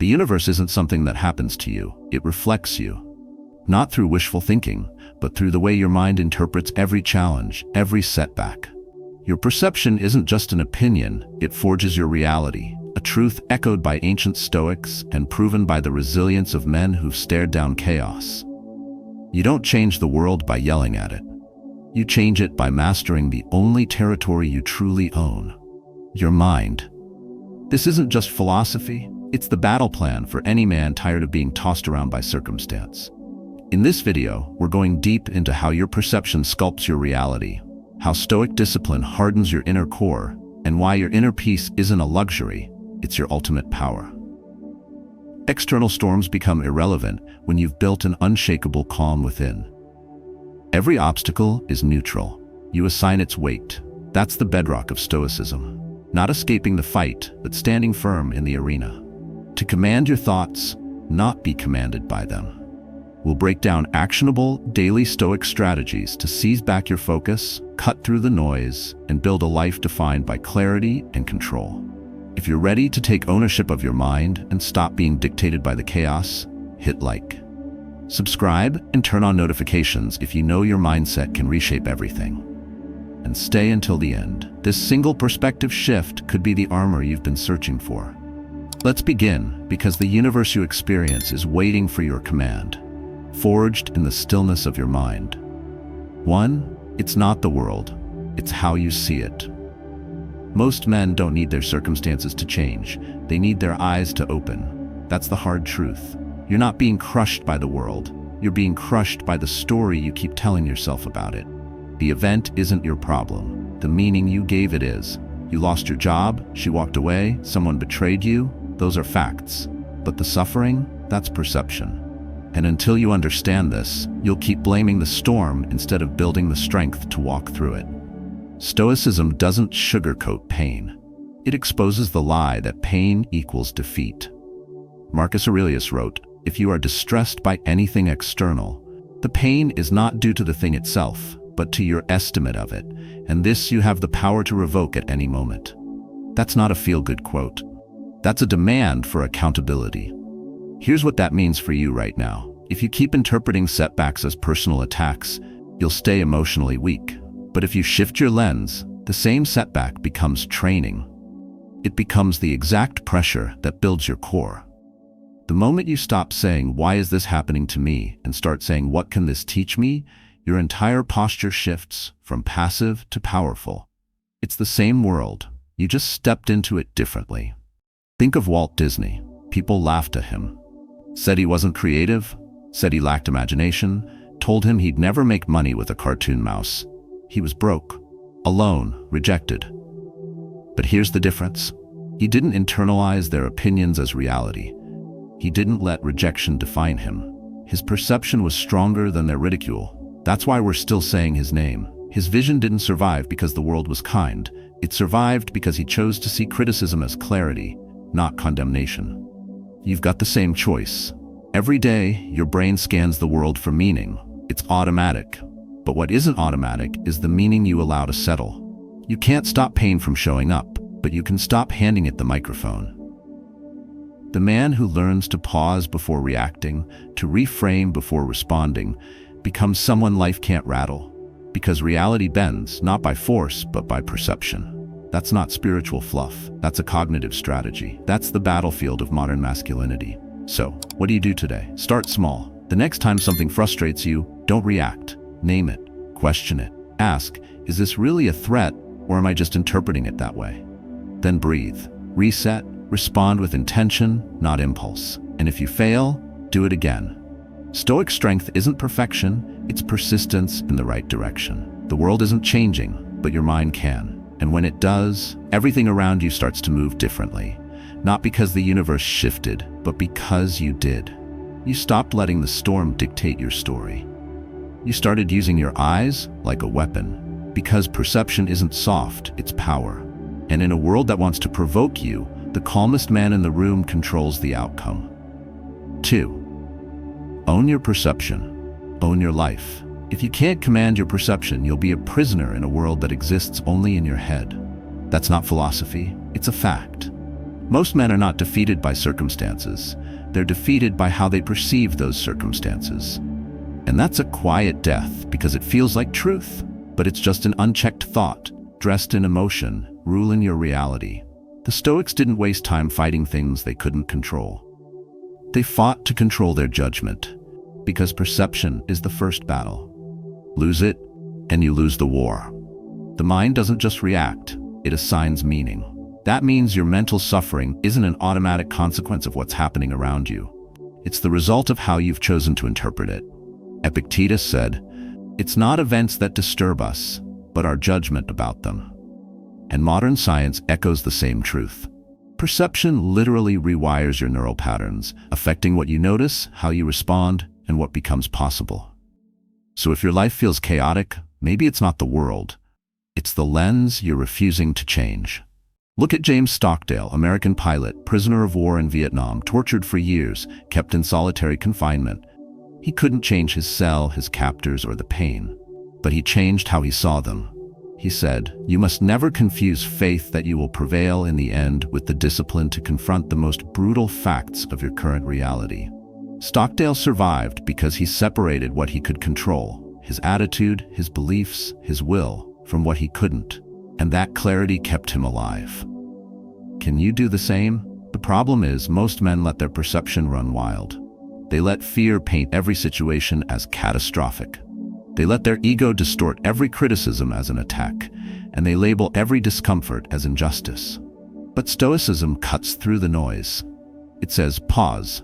The universe isn't something that happens to you, it reflects you. Not through wishful thinking, but through the way your mind interprets every challenge, every setback. Your perception isn't just an opinion, it forges your reality, a truth echoed by ancient Stoics and proven by the resilience of men who've stared down chaos. You don't change the world by yelling at it. You change it by mastering the only territory you truly own, your mind. This isn't just philosophy, it's the battle plan for any man tired of being tossed around by circumstance. In this video, we're going deep into how your perception sculpts your reality, how Stoic discipline hardens your inner core, and why your inner peace isn't a luxury, it's your ultimate power. External storms become irrelevant when you've built an unshakable calm within. Every obstacle is neutral. You assign its weight. That's the bedrock of Stoicism. Not escaping the fight, but standing firm in the arena. To command your thoughts, not be commanded by them. We'll break down actionable, daily Stoic strategies to seize back your focus, cut through the noise, and build a life defined by clarity and control. If you're ready to take ownership of your mind and stop being dictated by the chaos, hit like. Subscribe and turn on notifications if you know your mindset can reshape everything. And stay until the end. This single perspective shift could be the armor you've been searching for. Let's begin, because the universe you experience is waiting for your command, forged in the stillness of your mind. 1. It's not the world, it's how you see it. Most men don't need their circumstances to change, they need their eyes to open. That's the hard truth. You're not being crushed by the world, you're being crushed by the story you keep telling yourself about it. The event isn't your problem, the meaning you gave it is. You lost your job, she walked away, someone betrayed you, those are facts. But the suffering, that's perception. And until you understand this, you'll keep blaming the storm instead of building the strength to walk through it. Stoicism doesn't sugarcoat pain. It exposes the lie that pain equals defeat. Marcus Aurelius wrote, "If you are distressed by anything external, the pain is not due to the thing itself, but to your estimate of it, and this you have the power to revoke at any moment." That's not a feel-good quote. That's a demand for accountability. Here's what that means for you right now. If you keep interpreting setbacks as personal attacks, you'll stay emotionally weak. But if you shift your lens, the same setback becomes training. It becomes the exact pressure that builds your core. The moment you stop saying, "Why is this happening to me?" and start saying, "What can this teach me?" your entire posture shifts from passive to powerful. It's the same world, you just stepped into it differently. Think of Walt Disney. People laughed at him, said he wasn't creative, said he lacked imagination, told him he'd never make money with a cartoon mouse. He was broke, alone, rejected. But here's the difference. He didn't internalize their opinions as reality. He didn't let rejection define him. His perception was stronger than their ridicule. That's why we're still saying his name. His vision didn't survive because the world was kind. It survived because he chose to see criticism as clarity, not condemnation. You've got the same choice. Every day, your brain scans the world for meaning. It's automatic. But what isn't automatic is the meaning you allow to settle. You can't stop pain from showing up, but you can stop handing it the microphone. The man who learns to pause before reacting, to reframe before responding, becomes someone life can't rattle. Because reality bends, not by force, but by perception. That's not spiritual fluff. That's a cognitive strategy. That's the battlefield of modern masculinity. So, what do you do today? Start small. The next time something frustrates you, don't react. Name it. Question it. Ask, is this really a threat, or am I just interpreting it that way? Then breathe. Reset. Respond with intention, not impulse. And if you fail, do it again. Stoic strength isn't perfection, it's persistence in the right direction. The world isn't changing, but your mind can. And when it does, everything around you starts to move differently. Not because the universe shifted, but because you did. You stopped letting the storm dictate your story. You started using your eyes like a weapon. Because perception isn't soft, it's power. And in a world that wants to provoke you, the calmest man in the room controls the outcome. 2. Own your perception. Own your life. If you can't command your perception, you'll be a prisoner in a world that exists only in your head. That's not philosophy, it's a fact. Most men are not defeated by circumstances. They're defeated by how they perceive those circumstances. And that's a quiet death because it feels like truth, but it's just an unchecked thought, dressed in emotion, ruling your reality. The Stoics didn't waste time fighting things they couldn't control. They fought to control their judgment, because perception is the first battle. Lose it, and you lose the war. The mind doesn't just react, it assigns meaning. That means your mental suffering isn't an automatic consequence of what's happening around you. It's the result of how you've chosen to interpret it. Epictetus said, "It's not events that disturb us, but our judgment about them." And modern science echoes the same truth. Perception literally rewires your neural patterns, affecting what you notice, how you respond, and what becomes possible. So if your life feels chaotic, maybe it's not the world. It's the lens you're refusing to change. Look at James Stockdale, American pilot, prisoner of war in Vietnam, tortured for years, kept in solitary confinement. He couldn't change his cell, his captors, or the pain, but he changed how he saw them. He said, "You must never confuse faith that you will prevail in the end with the discipline to confront the most brutal facts of your current reality." Stockdale survived because he separated what he could control, his attitude, his beliefs, his will, from what he couldn't. And that clarity kept him alive. Can you do the same? The problem is, most men let their perception run wild. They let fear paint every situation as catastrophic. They let their ego distort every criticism as an attack, and they label every discomfort as injustice. But Stoicism cuts through the noise. It says, pause.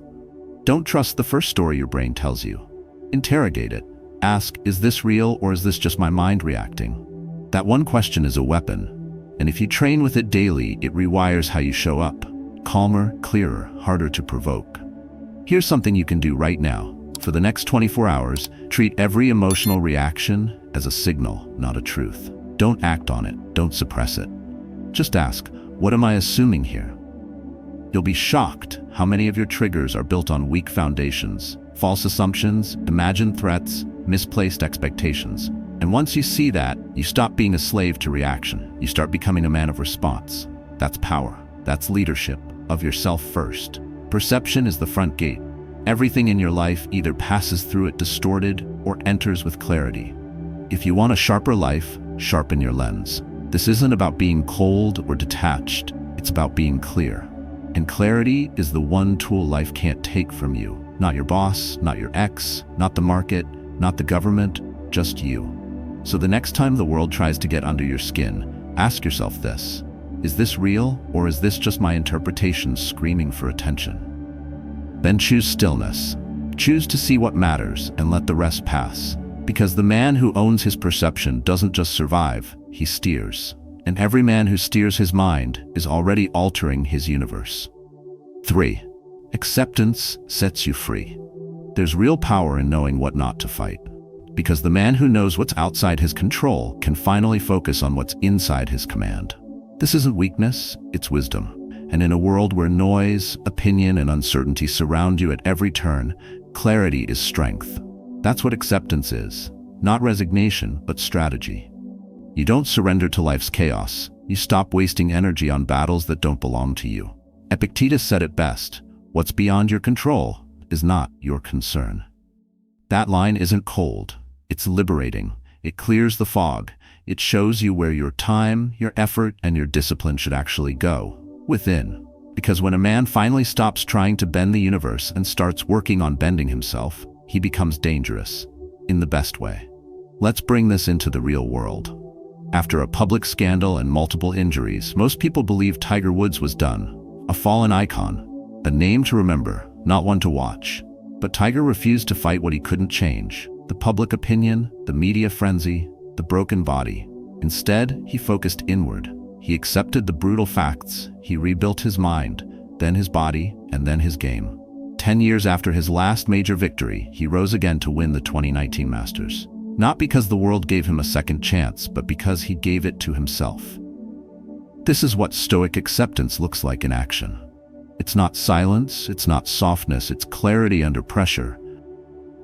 Don't trust the first story your brain tells you. Interrogate it. Ask, is this real or is this just my mind reacting? That one question is a weapon, and if you train with it daily, it rewires how you show up. Calmer, clearer, harder to provoke. Here's something you can do right now. For the next 24 hours, treat every emotional reaction as a signal, not a truth. Don't act on it, don't suppress it. Just ask, what am I assuming here? You'll be shocked how many of your triggers are built on weak foundations, false assumptions, imagined threats, misplaced expectations. And once you see that, you stop being a slave to reaction. You start becoming a man of response. That's power. That's leadership of yourself first. Perception is the front gate. Everything in your life either passes through it distorted or enters with clarity. If you want a sharper life, sharpen your lens. This isn't about being cold or detached. It's about being clear. And clarity is the one tool life can't take from you. Not your boss, not your ex, not the market, not the government, just you. So the next time the world tries to get under your skin, ask yourself this: is this real, or is this just my interpretation screaming for attention? Then choose stillness. Choose to see what matters and let the rest pass. Because the man who owns his perception doesn't just survive, he steers. And every man who steers his mind is already altering his universe. 3. Acceptance sets you free. There's real power in knowing what not to fight. Because the man who knows what's outside his control can finally focus on what's inside his command. This isn't weakness, it's wisdom. And in a world where noise, opinion, and uncertainty surround you at every turn, clarity is strength. That's what acceptance is. Not resignation, but strategy. You don't surrender to life's chaos. You stop wasting energy on battles that don't belong to you. Epictetus said it best: what's beyond your control is not your concern. That line isn't cold. It's liberating. It clears the fog. It shows you where your time, your effort, and your discipline should actually go. Within. Because when a man finally stops trying to bend the universe and starts working on bending himself, he becomes dangerous. In the best way. Let's bring this into the real world. After a public scandal and multiple injuries, most people believe Tiger Woods was done. A fallen icon. A name to remember, not one to watch. But Tiger refused to fight what he couldn't change. The public opinion, the media frenzy, the broken body. Instead, he focused inward. He accepted the brutal facts. He rebuilt his mind, then his body, and then his game. 10 years after his last major victory, he rose again to win the 2019 Masters. Not because the world gave him a second chance, but because he gave it to himself. This is what Stoic acceptance looks like in action. It's not silence, it's not softness, it's clarity under pressure.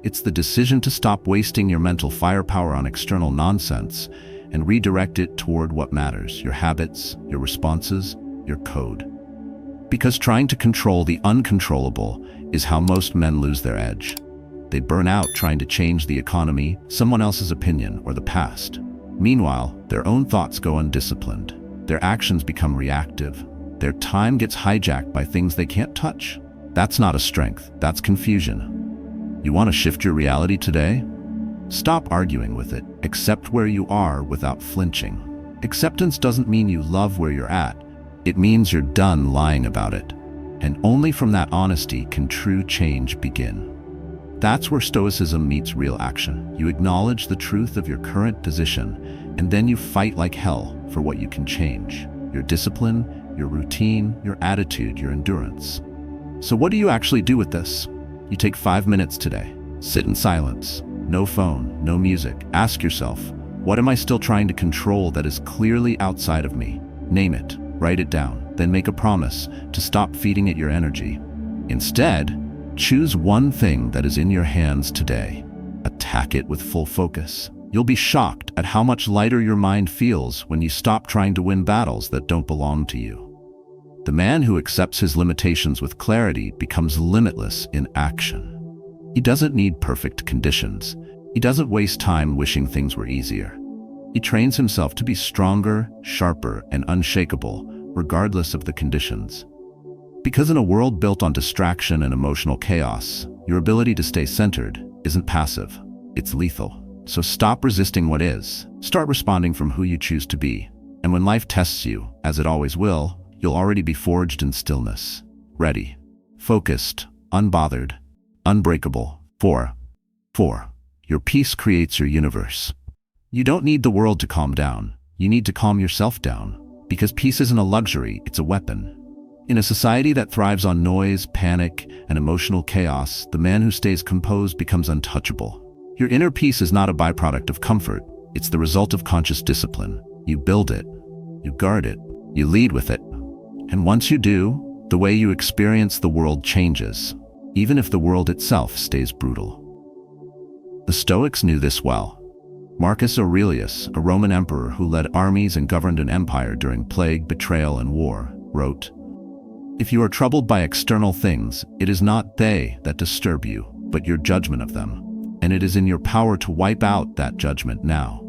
It's the decision to stop wasting your mental firepower on external nonsense and redirect it toward what matters: your habits, your responses, your code. Because trying to control the uncontrollable is how most men lose their edge. They burn out trying to change the economy, someone else's opinion, or the past. Meanwhile, their own thoughts go undisciplined. Their actions become reactive. Their time gets hijacked by things they can't touch. That's not a strength, that's confusion. You want to shift your reality today? Stop arguing with it. Accept where you are without flinching. Acceptance doesn't mean you love where you're at. It means you're done lying about it. And only from that honesty can true change begin. That's where Stoicism meets real action. You acknowledge the truth of your current position, and then you fight like hell for what you can change. Your discipline, your routine, your attitude, your endurance. So what do you actually do with this? You take 5 minutes today. Sit in silence. No phone, no music. Ask yourself, what am I still trying to control that is clearly outside of me? Name it. Write it down. Then make a promise to stop feeding it your energy. Instead, choose one thing that is in your hands today. Attack it with full focus. You'll be shocked at how much lighter your mind feels when you stop trying to win battles that don't belong to you. The man who accepts his limitations with clarity becomes limitless in action. He doesn't need perfect conditions. He doesn't waste time wishing things were easier. He trains himself to be stronger, sharper, and unshakable, regardless of the conditions. Because in a world built on distraction and emotional chaos, your ability to stay centered isn't passive, it's lethal. So stop resisting what is. Start responding from who you choose to be. And when life tests you, as it always will, you'll already be forged in stillness. Ready, focused, unbothered, unbreakable. 4. Your peace creates your universe. You don't need the world to calm down. You need to calm yourself down. Because peace isn't a luxury, it's a weapon. In a society that thrives on noise, panic, and emotional chaos, the man who stays composed becomes untouchable. Your inner peace is not a byproduct of comfort. It's the result of conscious discipline. You build it, you guard it, you lead with it. And once you do, the way you experience the world changes, even if the world itself stays brutal. The Stoics knew this well. Marcus Aurelius, a Roman emperor who led armies and governed an empire during plague, betrayal, and war, wrote, "If you are troubled by external things, it is not they that disturb you, but your judgment of them. And it is in your power to wipe out that judgment now."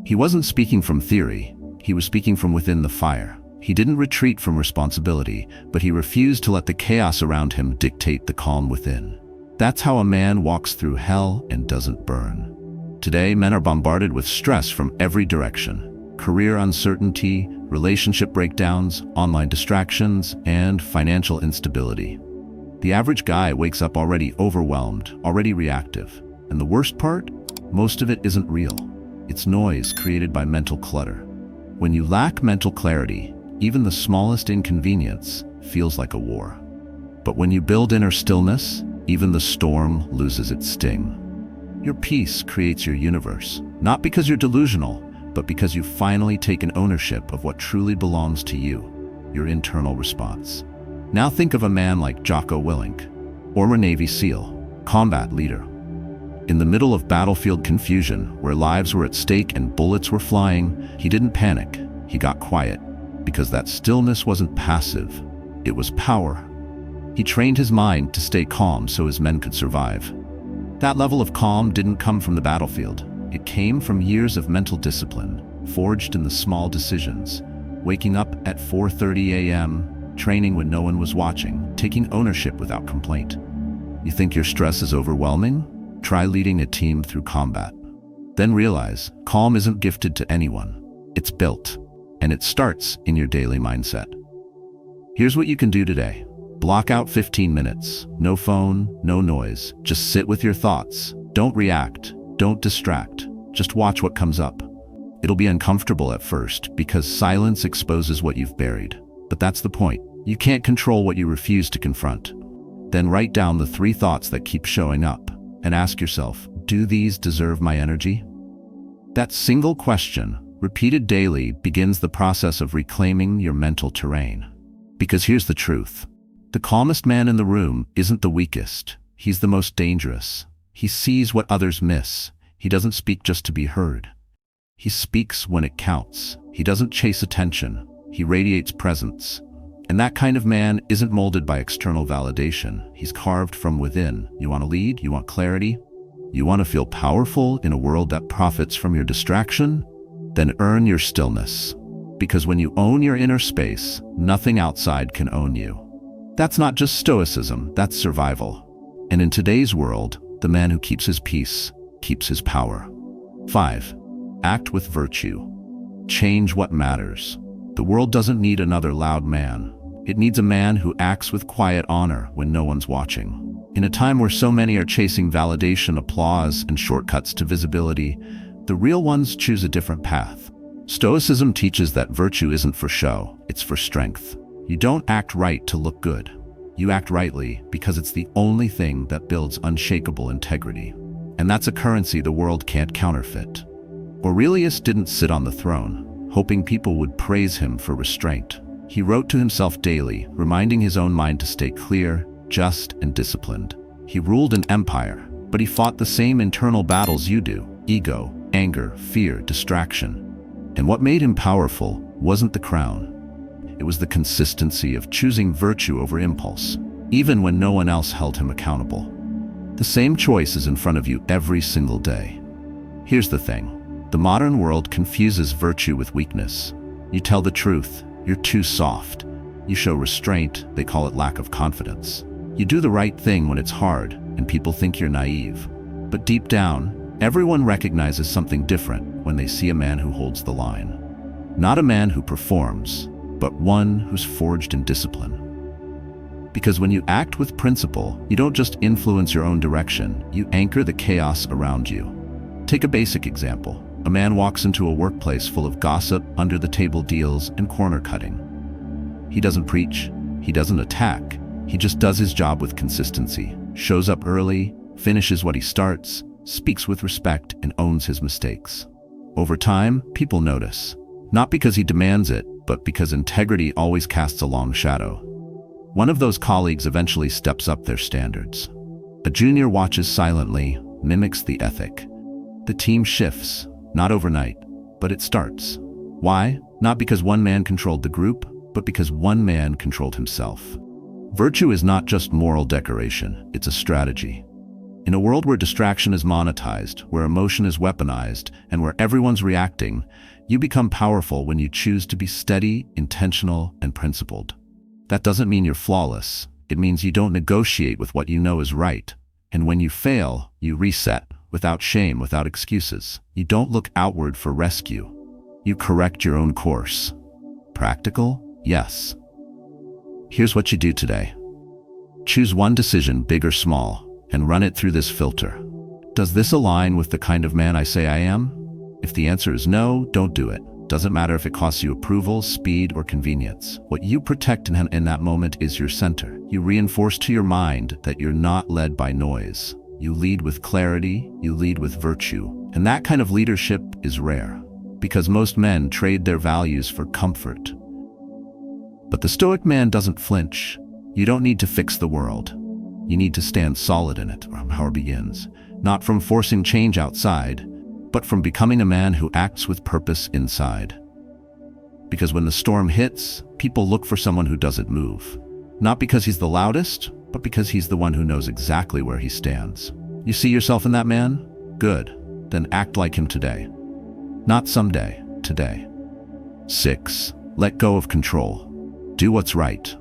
He wasn't speaking from theory, he was speaking from within the fire. He didn't retreat from responsibility, but he refused to let the chaos around him dictate the calm within. That's how a man walks through hell and doesn't burn. Today, men are bombarded with stress from every direction. Career uncertainty, relationship breakdowns, online distractions, and financial instability. The average guy wakes up already overwhelmed, already reactive. And the worst part? Most of it isn't real. It's noise created by mental clutter. When you lack mental clarity, even the smallest inconvenience feels like a war. But when you build inner stillness, even the storm loses its sting. Your peace creates your universe, not because you're delusional, but because you've finally taken ownership of what truly belongs to you, your internal response. Now think of a man like Jocko Willink, former Navy SEAL, combat leader. In the middle of battlefield confusion, where lives were at stake and bullets were flying, he didn't panic, he got quiet, because that stillness wasn't passive, it was power. He trained his mind to stay calm so his men could survive. That level of calm didn't come from the battlefield. It came from years of mental discipline, forged in the small decisions. Waking up at 4:30 a.m., training when no one was watching, taking ownership without complaint. You think your stress is overwhelming? Try leading a team through combat. Then realize, calm isn't gifted to anyone. It's built, and it starts in your daily mindset. Here's what you can do today. Block out 15 minutes. No phone, no noise. Just sit with your thoughts. Don't react. Don't distract. Just watch what comes up. It'll be uncomfortable at first because silence exposes what you've buried. But that's the point. You can't control what you refuse to confront. Then write down the 3 thoughts that keep showing up and ask yourself, do these deserve my energy? That single question, repeated daily, begins the process of reclaiming your mental terrain. Because here's the truth. The calmest man in the room isn't the weakest. He's the most dangerous. He sees what others miss. He doesn't speak just to be heard. He speaks when it counts. He doesn't chase attention. He radiates presence. And that kind of man isn't molded by external validation. He's carved from within. You want to lead? You want clarity? You want to feel powerful in a world that profits from your distraction? Then earn your stillness. Because when you own your inner space, nothing outside can own you. That's not just stoicism, that's survival. And in today's world, the man who keeps his peace keeps his power. 5. Act with virtue. Change what matters. The world doesn't need another loud man. It needs a man who acts with quiet honor when no one's watching. In a time where so many are chasing validation, applause, and shortcuts to visibility, the real ones choose a different path. Stoicism teaches that virtue isn't for show, it's for strength. You don't act right to look good. You act rightly because it's the only thing that builds unshakable integrity. And that's a currency the world can't counterfeit. Aurelius didn't sit on the throne, hoping people would praise him for restraint. He wrote to himself daily, reminding his own mind to stay clear, just, and disciplined. He ruled an empire, but he fought the same internal battles you do: ego, anger, fear, distraction. And what made him powerful wasn't the crown. It was the consistency of choosing virtue over impulse, even when no one else held him accountable. The same choice is in front of you every single day. Here's the thing. The modern world confuses virtue with weakness. You tell the truth, you're too soft. You show restraint, they call it lack of confidence. You do the right thing when it's hard, and people think you're naive. But deep down, everyone recognizes something different when they see a man who holds the line. Not a man who performs, but one who's forged in discipline. Because when you act with principle, you don't just influence your own direction, you anchor the chaos around you. Take a basic example. A man walks into a workplace full of gossip, under-the-table deals, and corner cutting. He doesn't preach, he doesn't attack, he just does his job with consistency, shows up early, finishes what he starts, speaks with respect, and owns his mistakes. Over time, people notice. Not because he demands it, but because integrity always casts a long shadow. One of those colleagues eventually steps up their standards. A junior watches silently, mimics the ethic. The team shifts, not overnight, but it starts. Why? Not because one man controlled the group, but because one man controlled himself. Virtue is not just moral decoration, it's a strategy. In a world where distraction is monetized, where emotion is weaponized, and where everyone's reacting, you become powerful when you choose to be steady, intentional, and principled. That doesn't mean you're flawless. It means you don't negotiate with what you know is right. And when you fail, you reset, without shame, without excuses. You don't look outward for rescue. You correct your own course. Practical? Yes. Here's what you do today. Choose one decision, big or small, and run it through this filter. Does this align with the kind of man I say I am? If the answer is no, don't do it. Doesn't matter if it costs you approval, speed, or convenience. What you protect in that moment is your center. You reinforce to your mind that you're not led by noise. You lead with clarity, you lead with virtue. And that kind of leadership is rare, because most men trade their values for comfort. But the Stoic man doesn't flinch. You don't need to fix the world. You need to stand solid in it. Power begins, not from forcing change outside, but from becoming a man who acts with purpose inside. Because when the storm hits, people look for someone who doesn't move. Not because he's the loudest, but because he's the one who knows exactly where he stands. You see yourself in that man? Good. Then act like him today. Not someday, today. 6. Let go of control. Do what's right.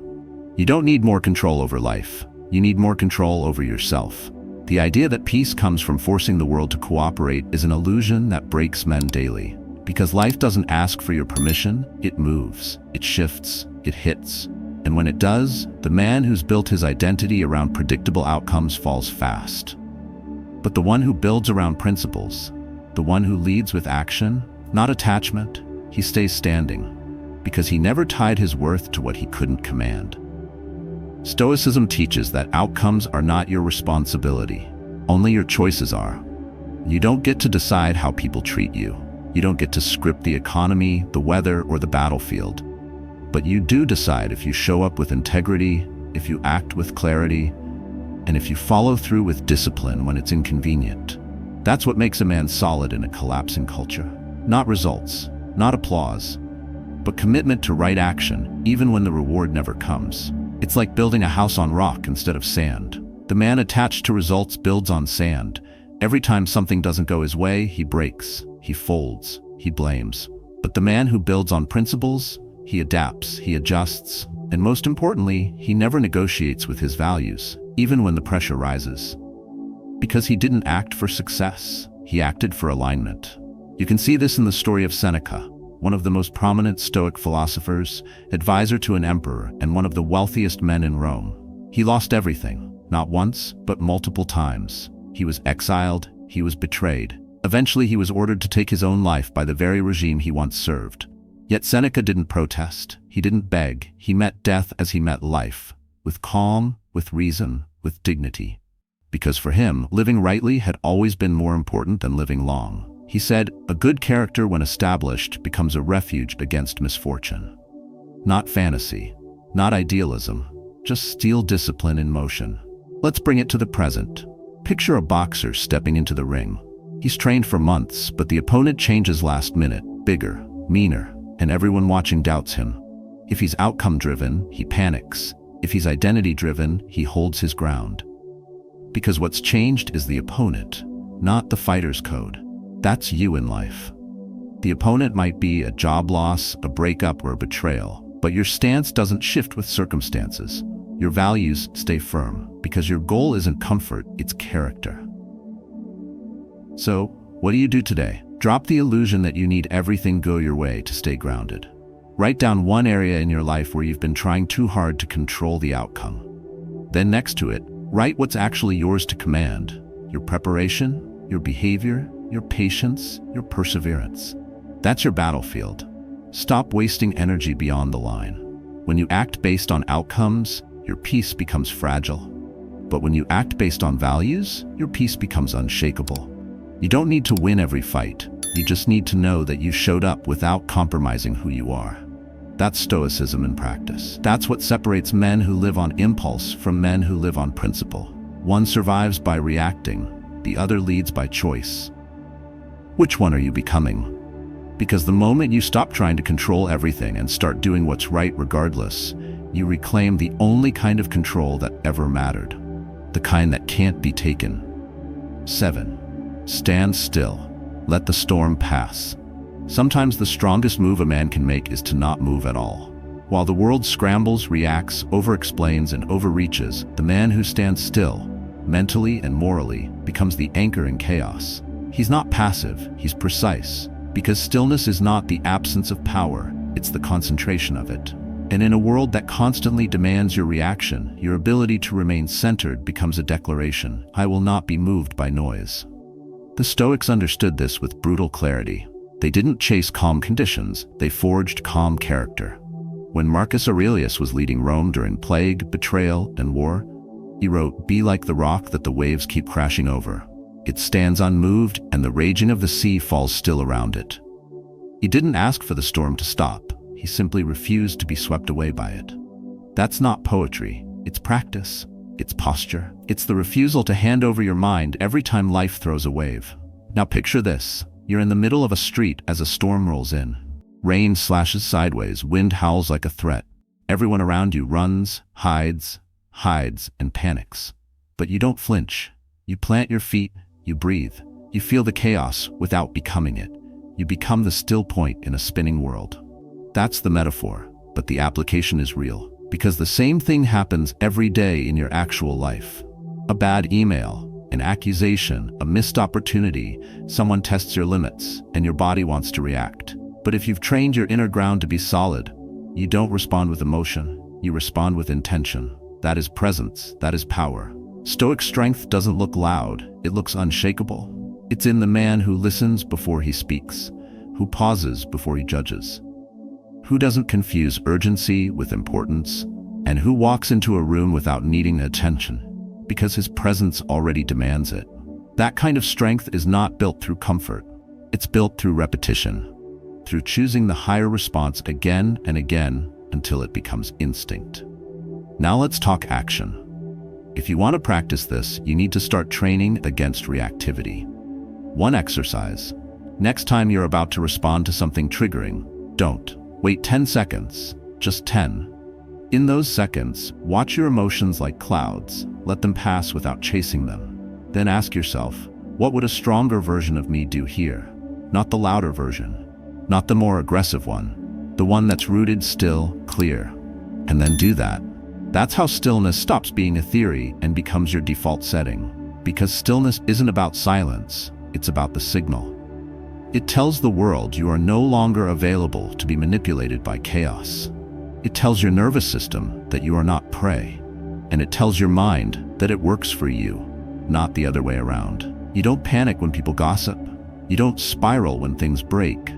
You don't need more control over life. You need more control over yourself. The idea that peace comes from forcing the world to cooperate is an illusion that breaks men daily. Because life doesn't ask for your permission, it moves, it shifts, it hits. And when it does, the man who's built his identity around predictable outcomes falls fast. But the one who builds around principles, the one who leads with action, not attachment, he stays standing, because he never tied his worth to what he couldn't command. Stoicism teaches that outcomes are not your responsibility. Only your choices are. You don't get to decide how people treat you. You don't get to script the economy, the weather, or the battlefield. But you do decide if you show up with integrity, if you act with clarity, and if you follow through with discipline when it's inconvenient. That's what makes a man solid in a collapsing culture. Not results, not applause, but commitment to right action, even when the reward never comes. It's like building a house on rock instead of sand. The man attached to results builds on sand. Every time something doesn't go his way, he breaks, he folds, he blames. But the man who builds on principles, he adapts, he adjusts, and most importantly, he never negotiates with his values, even when the pressure rises. Because he didn't act for success, he acted for alignment. You can see this in the story of Seneca, one of the most prominent Stoic philosophers, advisor to an emperor, and one of the wealthiest men in Rome. He lost everything, not once, but multiple times. He was exiled, he was betrayed. Eventually, he was ordered to take his own life by the very regime he once served. Yet Seneca didn't protest, he didn't beg, he met death as he met life, with calm, with reason, with dignity. Because for him, living rightly had always been more important than living long. He said, "A good character when established becomes a refuge against misfortune." Not fantasy, not idealism, just steel discipline in motion. Let's bring it to the present. Picture a boxer stepping into the ring. He's trained for months, but the opponent changes last minute, bigger, meaner, and everyone watching doubts him. If he's outcome-driven, he panics. If he's identity-driven, he holds his ground. Because what's changed is the opponent, not the fighter's code. That's you in life. The opponent might be a job loss, a breakup, or a betrayal, but your stance doesn't shift with circumstances. Your values stay firm, because your goal isn't comfort, it's character. So, what do you do today? Drop the illusion that you need everything go your way to stay grounded. Write down one area in your life where you've been trying too hard to control the outcome. Then next to it, write what's actually yours to command. Your preparation, your behavior, your patience, your perseverance. That's your battlefield. Stop wasting energy beyond the line. When you act based on outcomes, your peace becomes fragile. But when you act based on values, your peace becomes unshakable. You don't need to win every fight. You just need to know that you showed up without compromising who you are. That's Stoicism in practice. That's what separates men who live on impulse from men who live on principle. One survives by reacting, the other leads by choice. Which one are you becoming? Because the moment you stop trying to control everything and start doing what's right regardless, you reclaim the only kind of control that ever mattered, the kind that can't be taken. 7. Stand still. Let the storm pass. Sometimes the strongest move a man can make is to not move at all. While the world scrambles, reacts, over-explains, and overreaches, the man who stands still, mentally and morally, becomes the anchor in chaos. He's not passive, he's precise. Because stillness is not the absence of power, it's the concentration of it. And in a world that constantly demands your reaction, your ability to remain centered becomes a declaration. I will not be moved by noise. The Stoics understood this with brutal clarity. They didn't chase calm conditions, they forged calm character. When Marcus Aurelius was leading Rome during plague, betrayal, and war, he wrote, "Be like the rock that the waves keep crashing over. It stands unmoved, and the raging of the sea falls still around it." He didn't ask for the storm to stop. He simply refused to be swept away by it. That's not poetry. It's practice. It's posture. It's the refusal to hand over your mind every time life throws a wave. Now picture this. You're in the middle of a street as a storm rolls in. Rain slashes sideways, wind howls like a threat. Everyone around you runs, hides, and panics. But you don't flinch. You plant your feet, you breathe. You feel the chaos without becoming it. You become the still point in a spinning world. That's the metaphor, but the application is real. Because the same thing happens every day in your actual life. A bad email, an accusation, a missed opportunity, someone tests your limits, and your body wants to react. But if you've trained your inner ground to be solid, you don't respond with emotion, you respond with intention. That is presence, that is power. Stoic strength doesn't look loud, it looks unshakable. It's in the man who listens before he speaks, who pauses before he judges, who doesn't confuse urgency with importance, and who walks into a room without needing attention, because his presence already demands it. That kind of strength is not built through comfort. It's built through repetition, through choosing the higher response again and again until it becomes instinct. Now let's talk action. If you want to practice this, you need to start training against reactivity. One exercise. Next time you're about to respond to something triggering, don't Wait 10 seconds, just 10. In those seconds, watch your emotions like clouds. Let them pass without chasing them. Then ask yourself, what would a stronger version of me do here? Not the louder version, not the more aggressive one, the one that's rooted, still, clear. And then do that. That's how stillness stops being a theory and becomes your default setting. Because stillness isn't about silence, it's about the signal. It tells the world you are no longer available to be manipulated by chaos. It tells your nervous system that you are not prey. And it tells your mind that it works for you, not the other way around. You don't panic when people gossip. You don't spiral when things break.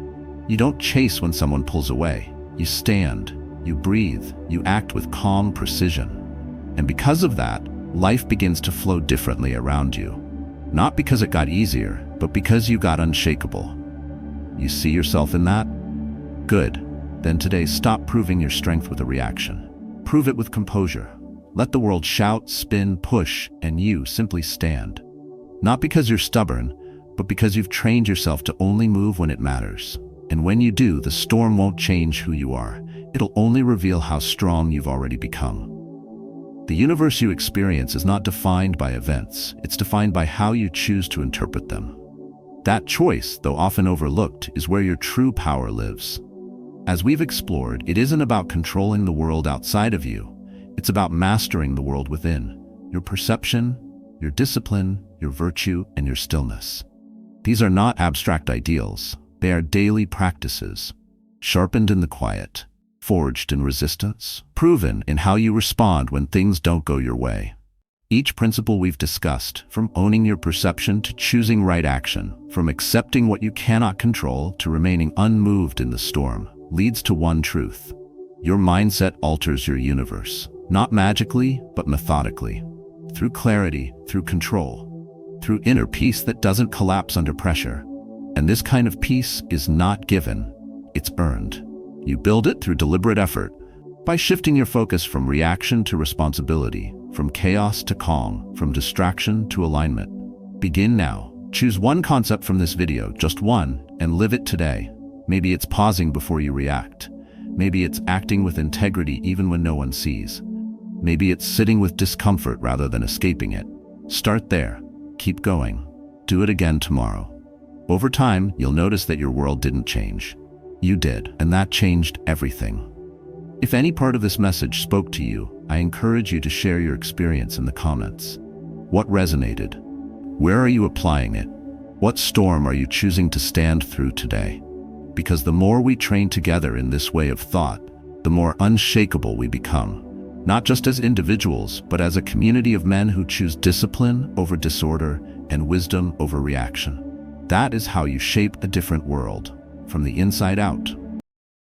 You don't chase when someone pulls away. You stand, you breathe, you act with calm precision. And because of that, life begins to flow differently around you. Not because it got easier, but because you got unshakable. You see yourself in that? Good. Then today, stop proving your strength with a reaction. Prove it with composure. Let the world shout, spin, push, and you simply stand. Not because you're stubborn, but because you've trained yourself to only move when it matters. And when you do, the storm won't change who you are. It'll only reveal how strong you've already become. The universe you experience is not defined by events. It's defined by how you choose to interpret them. That choice, though often overlooked, is where your true power lives. As we've explored, it isn't about controlling the world outside of you. It's about mastering the world within. Your perception, your discipline, your virtue, and your stillness. These are not abstract ideals. They are daily practices, sharpened in the quiet, forged in resistance, proven in how you respond when things don't go your way. Each principle we've discussed, from owning your perception to choosing right action, from accepting what you cannot control to remaining unmoved in the storm, leads to one truth. Your mindset alters your universe, not magically, but methodically, through clarity, through control, through inner peace that doesn't collapse under pressure. And this kind of peace is not given, it's earned. You build it through deliberate effort, by shifting your focus from reaction to responsibility, from chaos to calm, from distraction to alignment. Begin now. Choose one concept from this video, just one, and live it today. Maybe it's pausing before you react. Maybe it's acting with integrity even when no one sees. Maybe it's sitting with discomfort rather than escaping it. Start there. Keep going. Do it again tomorrow. Over time, you'll notice that your world didn't change. You did, and that changed everything. If any part of this message spoke to you, I encourage you to share your experience in the comments. What resonated? Where are you applying it? What storm are you choosing to stand through today? Because the more we train together in this way of thought, the more unshakable we become. Not just as individuals, but as a community of men who choose discipline over disorder and wisdom over reaction. That is how you shape a different world, from the inside out.